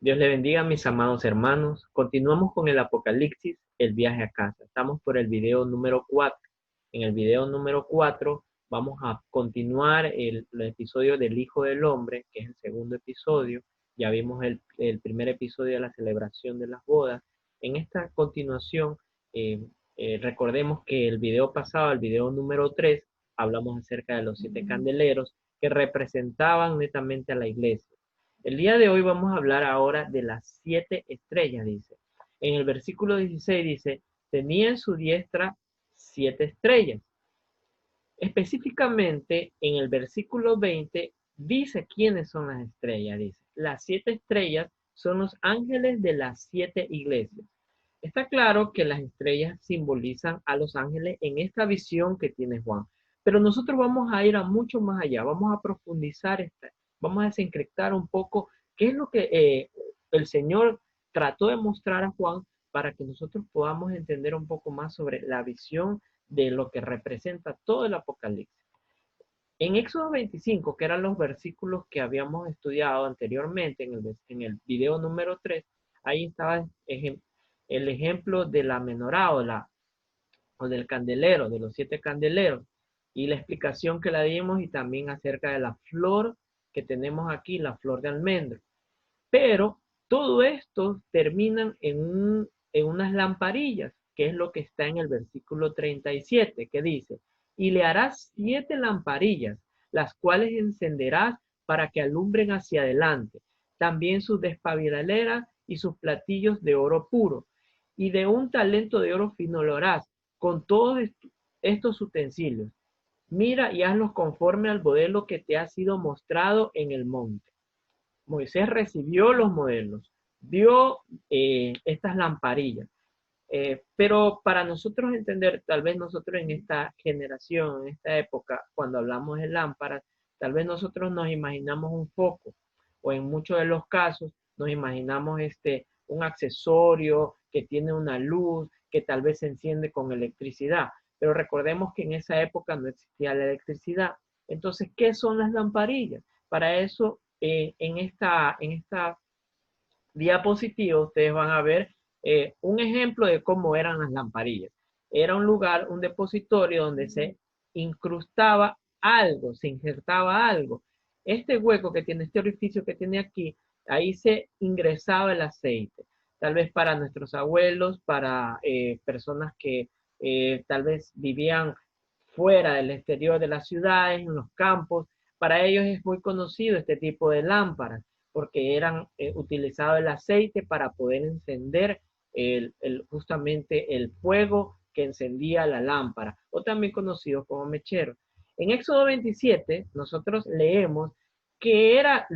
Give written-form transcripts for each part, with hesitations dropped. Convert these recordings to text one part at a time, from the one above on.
Dios le bendiga, mis amados hermanos. Continuamos con el Apocalipsis, el viaje a casa. Estamos por el video número 4. En el video número 4 vamos a continuar el episodio del Hijo del Hombre, que es el segundo episodio. Ya vimos el primer episodio de la celebración de las bodas. En esta continuación, recordemos que el video pasado, el video número 3, hablamos acerca de los 7 candeleros que representaban netamente a la iglesia. El día de hoy vamos a hablar ahora de las 7 estrellas, dice. En el versículo 16 dice, tenía en su diestra 7 estrellas. Específicamente en el versículo 20 dice quiénes son las estrellas, dice. Las 7 estrellas son los ángeles de las 7 iglesias. Está claro que las estrellas simbolizan a los ángeles en esta visión que tiene Juan. Pero nosotros vamos a ir a mucho más allá, vamos a profundizar, vamos a desencriptar un poco qué es lo que el Señor trató de mostrar a Juan para que nosotros podamos entender un poco más sobre la visión de lo que representa todo el Apocalipsis. En Éxodo 25, que eran los versículos que habíamos estudiado anteriormente en el video número 3, ahí estaba el ejemplo de la menorá o del candelero, de los 7 candeleros, y la explicación que la dimos y también acerca de la flor que tenemos aquí, la flor de almendro. Pero todo esto terminan en unas lamparillas, que es lo que está en el versículo 37, que dice, y le harás 7 lamparillas, las cuales encenderás para que alumbren hacia adelante, también sus despabilaleras y sus platillos de oro puro, y de un talento de oro fino lo harás, con todos estos utensilios. Mira y hazlos conforme al modelo que te ha sido mostrado en el monte. Moisés recibió los modelos, vio estas lamparillas. Pero para nosotros entender, tal vez nosotros en esta generación, en esta época, cuando hablamos de lámparas, tal vez nosotros nos imaginamos un foco, o en muchos de los casos nos imaginamos un accesorio que tiene una luz, que tal vez se enciende con electricidad. Pero recordemos que en esa época no existía la electricidad. Entonces, ¿qué son las lamparillas? Para eso, en esta diapositiva, ustedes van a ver un ejemplo de cómo eran las lamparillas. Era un lugar, un depositorio donde se incrustaba algo, se injertaba algo. Este hueco que tiene, este orificio que tiene aquí, ahí se ingresaba el aceite. Tal vez para nuestros abuelos, para personas que tal vez vivían fuera del exterior de las ciudades, en los campos. Para ellos es muy conocido este tipo de lámparas porque eran utilizado el aceite para poder encender justamente el fuego que encendía la lámpara, o también conocido como mechero. En Éxodo 27, nosotros leemos que era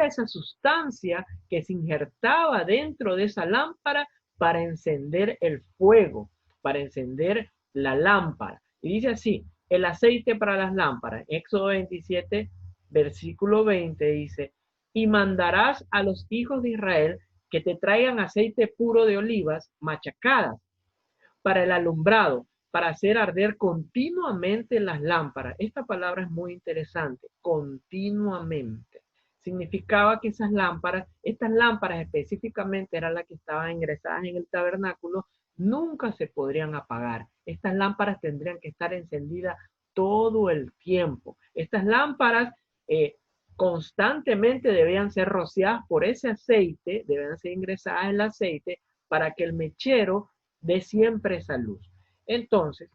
esa sustancia que se injertaba dentro de esa lámpara para encender el fuego, para encender la lámpara. Y dice así, el aceite para las lámparas. Éxodo 27, versículo 20 dice, y mandarás a los hijos de Israel que te traigan aceite puro de olivas machacadas para el alumbrado, para hacer arder continuamente las lámparas. Esta palabra es muy interesante, continuamente. Significaba que estas lámparas específicamente eran las que estaban ingresadas en el tabernáculo, nunca se podrían apagar. Estas lámparas tendrían que estar encendidas todo el tiempo. Estas lámparas constantemente debían ser rociadas por ese aceite, debían ser ingresadas en el aceite para que el mechero dé siempre esa luz. Entonces,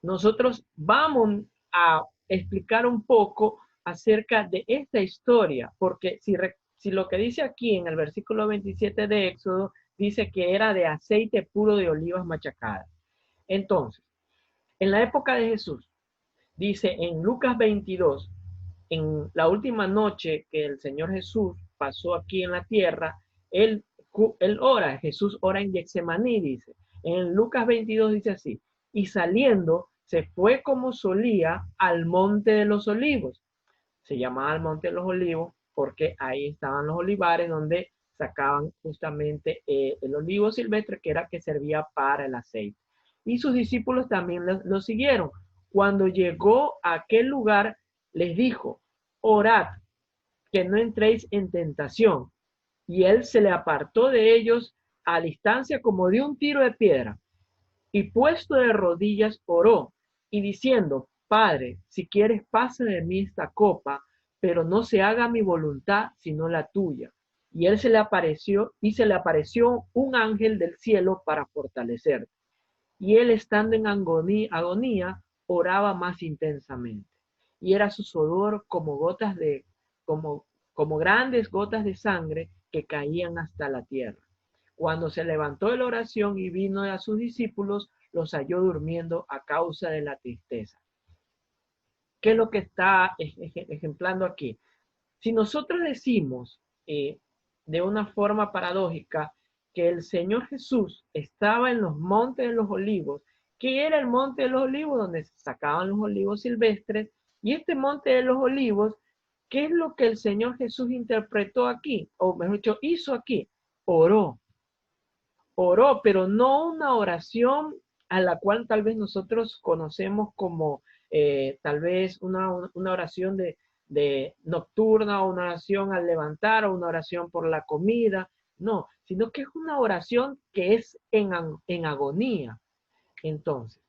nosotros vamos a explicar un poco acerca de esta historia, porque si lo que dice aquí en el versículo 27 de Éxodo, dice que era de aceite puro de olivas machacadas. Entonces, en la época de Jesús, dice en Lucas 22, en la última noche que el Señor Jesús pasó aquí en la tierra, él ora, Jesús ora en Getsemaní, dice. En Lucas 22 dice así, y saliendo se fue como solía al monte de los olivos. Se llamaba el monte de los olivos porque ahí estaban los olivares donde sacaban justamente el olivo silvestre que era que servía para el aceite. Y sus discípulos también lo siguieron. Cuando llegó a aquel lugar, les dijo, orad, que no entréis en tentación. Y él se le apartó de ellos a distancia como de un tiro de piedra. Y puesto de rodillas oró y diciendo, Padre, si quieres pasa de mí esta copa, pero no se haga mi voluntad sino la tuya. Y él se le apareció un ángel del cielo para fortalecer. Y él estando en agonía, oraba más intensamente. Y era su sudor como, como grandes gotas de sangre que caían hasta la tierra. Cuando se levantó de la oración y vino a sus discípulos, los halló durmiendo a causa de la tristeza. ¿Qué es lo que está ejemplando aquí? Si nosotros decimos de una forma paradójica que el Señor Jesús estaba en los montes de los olivos, que era el monte de los olivos donde se sacaban los olivos silvestres, y este monte de los olivos, ¿qué es lo que el Señor Jesús interpretó aquí? O mejor dicho, hizo aquí. Oró. Oró, pero no una oración a la cual tal vez nosotros conocemos como tal vez una oración de nocturna, o una oración al levantar, o una oración por la comida, no, sino que es una oración que es en agonía. Entonces,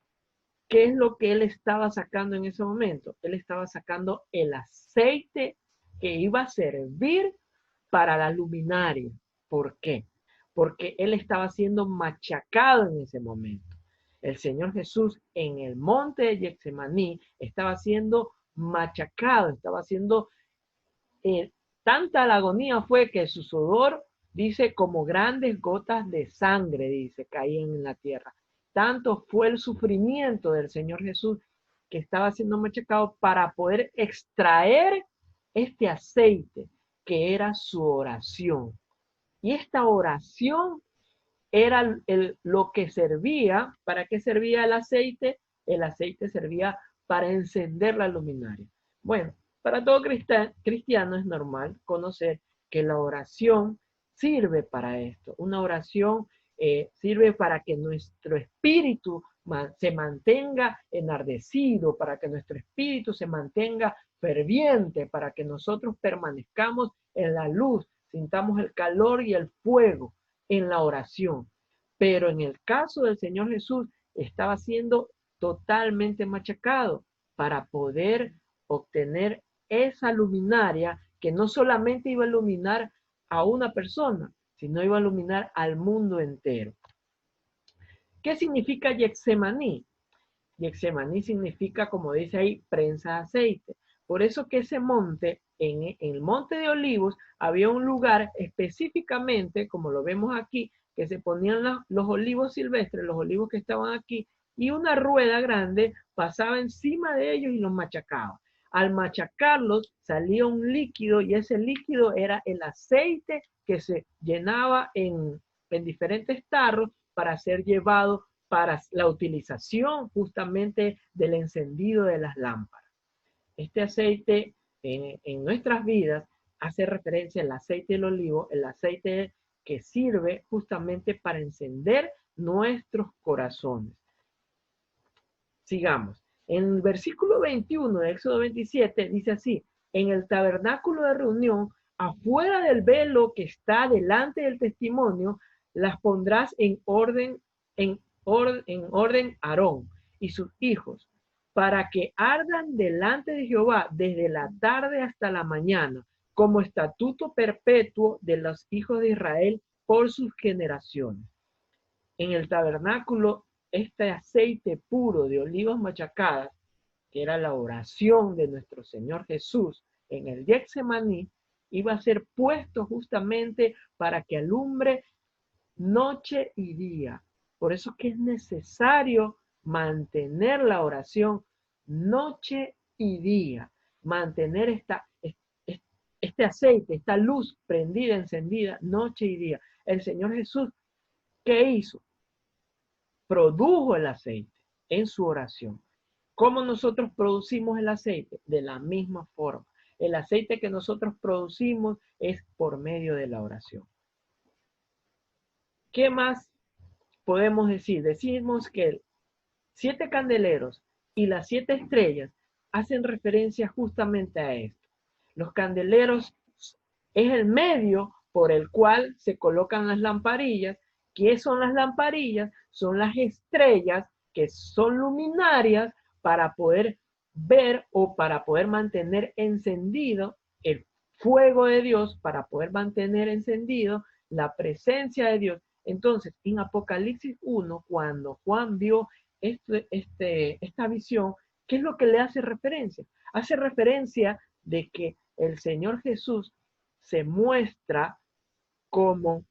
¿qué es lo que él estaba sacando en ese momento? Él estaba sacando el aceite que iba a servir para la luminaria. ¿Por qué? Porque él estaba siendo machacado en ese momento. El Señor Jesús en el monte de Getsemaní estaba siendo machacado, estaba siendo tanta la agonía fue que su sudor, dice, como grandes gotas de sangre, dice, caían en la tierra. Tanto fue el sufrimiento del Señor Jesús que estaba siendo machacado para poder extraer este aceite que era su oración. Y esta oración era lo que servía. ¿Para qué servía el aceite? El aceite servía para encender la luminaria. Bueno, para todo cristiano es normal conocer que la oración sirve para esto. Una oración sirve para que nuestro espíritu se mantenga enardecido, para que nuestro espíritu se mantenga ferviente, para que nosotros permanezcamos en la luz, sintamos el calor y el fuego en la oración. Pero en el caso del Señor Jesús, estaba siendo totalmente machacado para poder obtener esa luminaria que no solamente iba a iluminar a una persona, sino iba a iluminar al mundo entero. ¿Qué significa Getsemaní? Getsemaní significa, como dice ahí, prensa de aceite. Por eso que ese monte, en el monte de Olivos, había un lugar específicamente, como lo vemos aquí, que se ponían los olivos silvestres, los olivos que estaban aquí, y una rueda grande pasaba encima de ellos y los machacaba. Al machacarlos salía un líquido, y ese líquido era el aceite que se llenaba en diferentes tarros para ser llevado para la utilización justamente del encendido de las lámparas. Este aceite en nuestras vidas hace referencia al aceite del olivo, el aceite que sirve justamente para encender nuestros corazones. Sigamos. En el versículo 21 de Éxodo 27 dice así, en el tabernáculo de reunión, afuera del velo que está delante del testimonio, las pondrás en orden Aarón y sus hijos, para que ardan delante de Jehová desde la tarde hasta la mañana, como estatuto perpetuo de los hijos de Israel por sus generaciones. En el tabernáculo, este aceite puro de olivas machacadas, que era la oración de nuestro Señor Jesús en el Getsemaní, iba a ser puesto justamente para que alumbre noche y día. Por eso que es necesario mantener la oración noche y día, mantener este aceite, esta luz prendida, encendida, noche y día. El Señor Jesús, ¿qué hizo? Produjo el aceite en su oración. ¿Cómo nosotros producimos el aceite? De la misma forma. El aceite que nosotros producimos es por medio de la oración. ¿Qué más podemos decir? Decimos que 7 candeleros y las 7 estrellas hacen referencia justamente a esto. Los candeleros es el medio por el cual se colocan las lamparillas. ¿Qué son las lamparillas? Son las estrellas que son luminarias para poder ver o para poder mantener encendido el fuego de Dios, para poder mantener encendido la presencia de Dios. Entonces, en Apocalipsis 1, cuando Juan vio esta visión, ¿qué es lo que le hace referencia? Hace referencia de que el Señor Jesús se muestra como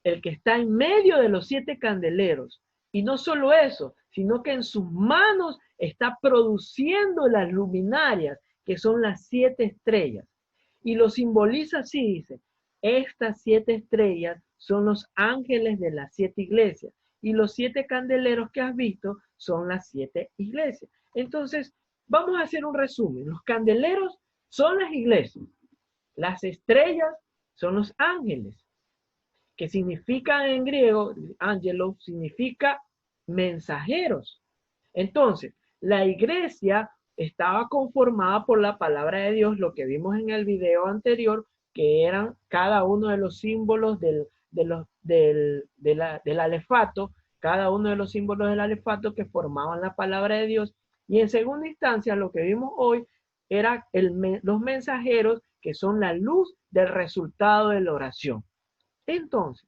el que está en medio de los 7 candeleros. Y no solo eso, sino que en sus manos está produciendo las luminarias, que son las 7 estrellas. Y lo simboliza así, dice, estas 7 estrellas son los ángeles de las 7 iglesias. Y los 7 candeleros que has visto son las 7 iglesias. Entonces, vamos a hacer un resumen. Los candeleros son las iglesias. Las estrellas son los ángeles, que significan en griego, ángelos significa mensajeros. Entonces, la iglesia estaba conformada por la palabra de Dios, lo que vimos en el video anterior, que eran cada uno de los símbolos del alefato, cada uno de los símbolos del alefato que formaban la palabra de Dios. Y en segunda instancia, lo que vimos hoy eran los mensajeros, que son la luz del resultado de la oración. Entonces,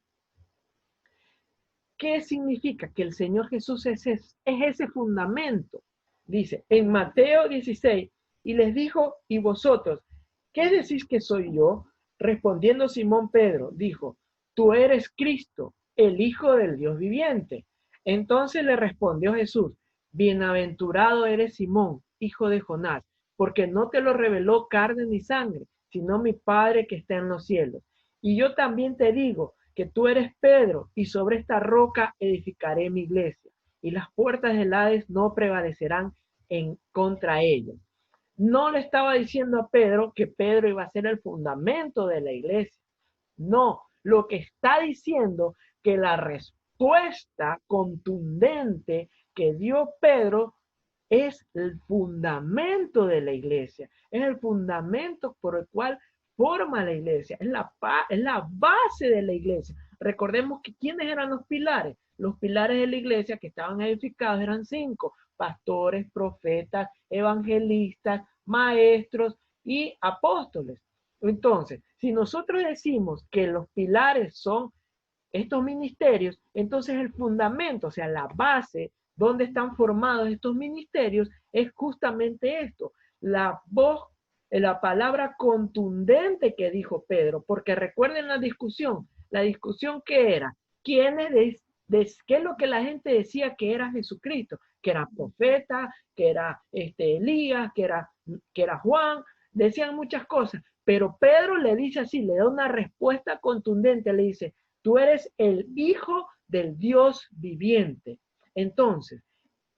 ¿qué significa? Que el Señor Jesús es ese fundamento. Dice en Mateo 16, y les dijo, ¿y vosotros qué decís que soy yo? Respondiendo Simón Pedro, dijo, tú eres Cristo, el Hijo del Dios viviente. Entonces le respondió Jesús, bienaventurado eres Simón, hijo de Jonás, porque no te lo reveló carne ni sangre, sino mi Padre que está en los cielos. Y yo también te digo que tú eres Pedro, y sobre esta roca edificaré mi iglesia, y las puertas del Hades no prevalecerán en contra ella. No le estaba diciendo a Pedro que Pedro iba a ser el fundamento de la iglesia. No, lo que está diciendo que la respuesta contundente que dio Pedro es el fundamento de la iglesia, es el fundamento por el cual forma la iglesia, es la base de la iglesia. Recordemos que ¿quiénes eran los pilares? Los pilares de la iglesia que estaban edificados eran 5, pastores, profetas, evangelistas, maestros y apóstoles. Entonces, si nosotros decimos que los pilares son estos ministerios, entonces el fundamento, o sea, la base donde están formados estos ministerios es justamente esto, la voz, la palabra contundente que dijo Pedro, porque recuerden la discusión que era, ¿qué es lo que la gente decía que era Jesucristo? Que era profeta, que era Elías, que era Juan, decían muchas cosas, pero Pedro le dice así, le da una respuesta contundente, le dice, tú eres el Hijo del Dios viviente. Entonces,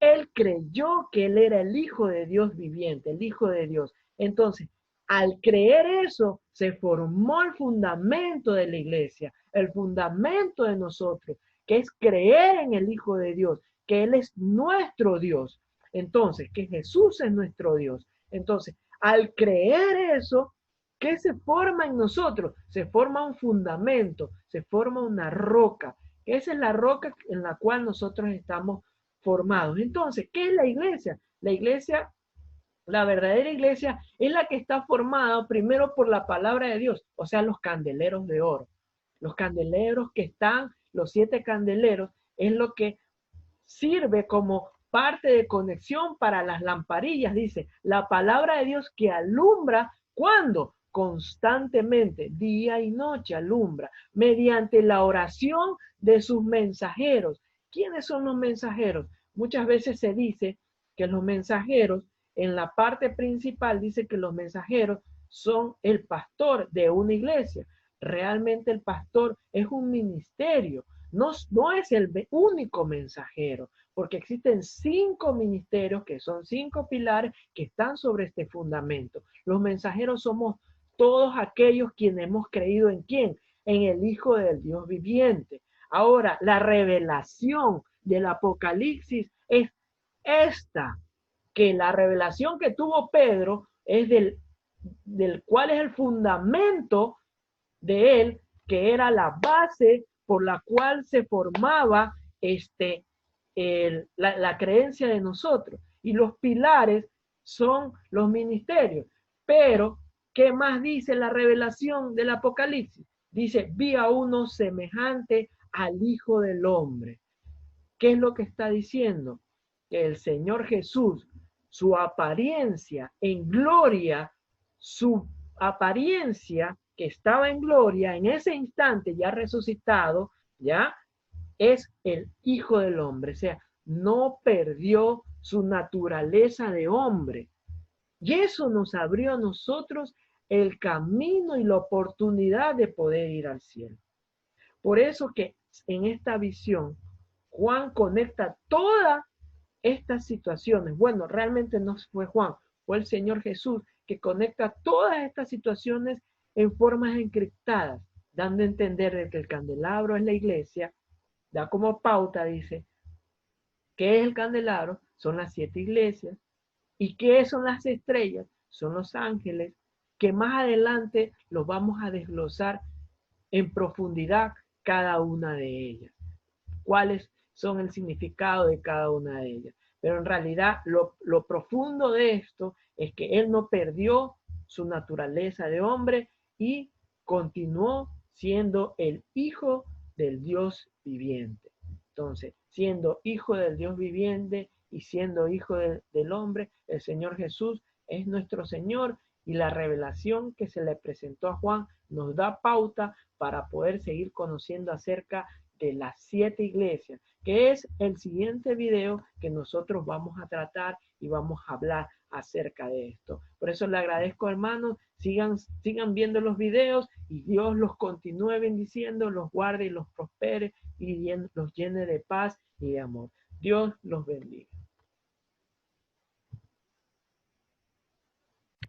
él creyó que él era el Hijo de Dios viviente, el Hijo de Dios. Entonces, al creer eso, se formó el fundamento de la iglesia, el fundamento de nosotros, que es creer en el Hijo de Dios, que Él es nuestro Dios. Entonces, que Jesús es nuestro Dios. Entonces, al creer eso, ¿qué se forma en nosotros? Se forma un fundamento, se forma una roca. Esa es la roca en la cual nosotros estamos formados. Entonces, ¿qué es la iglesia? La iglesia, la verdadera iglesia, es la que está formada primero por la palabra de Dios, o sea, los candeleros de oro. Los candeleros que están, los 7 candeleros, es lo que sirve como parte de conexión para las lamparillas. Dice, la palabra de Dios que alumbra, ¿cuándo? Constantemente, día y noche alumbra, mediante la oración de sus mensajeros. ¿Quiénes son los mensajeros? Muchas veces se dice que los mensajeros, en la parte principal, dice que los mensajeros son el pastor de una iglesia. Realmente el pastor es un ministerio, no es el único mensajero, porque existen 5 ministerios que son 5 pilares que están sobre este fundamento. Los mensajeros somos todos aquellos quienes hemos creído en ¿quién? En el Hijo del Dios viviente. Ahora, la revelación del Apocalipsis es esta, que la revelación que tuvo Pedro es del del cual es el fundamento de él, que era la base por la cual se formaba la creencia de nosotros. Y los pilares son los ministerios. Pero, ¿qué más dice la revelación del Apocalipsis? Dice, vi a uno semejante al Hijo del Hombre. ¿Qué es lo que está diciendo? Que el Señor Jesús, su apariencia en gloria, su apariencia que estaba en gloria en ese instante ya resucitado, ya es el Hijo del Hombre. O sea, no perdió su naturaleza de hombre. Y eso nos abrió a nosotros el camino y la oportunidad de poder ir al cielo. Por eso que en esta visión, Juan conecta todas estas situaciones. Bueno, realmente no fue Juan, fue el Señor Jesús que conecta todas estas situaciones en formas encriptadas, dando a entender que el candelabro es la iglesia, da como pauta, dice, ¿qué es el candelabro? Son las 7 iglesias. ¿Y qué son las estrellas? Son los ángeles, que más adelante los vamos a desglosar en profundidad cada una de ellas. ¿Cuáles son el significado de cada una de ellas? Pero en realidad lo profundo de esto es que él no perdió su naturaleza de hombre y continuó siendo el hijo del Dios viviente. Entonces, siendo hijo del Dios viviente y siendo hijo del hombre, el Señor Jesús es nuestro Señor, y la revelación que se le presentó a Juan nos da pauta para poder seguir conociendo acerca de las 7 iglesias, que es el siguiente video que nosotros vamos a tratar y vamos a hablar acerca de esto. Por eso le agradezco, hermanos, sigan viendo los videos y Dios los continúe bendiciendo, los guarde y los prospere y los llene de paz y de amor. Dios los bendiga.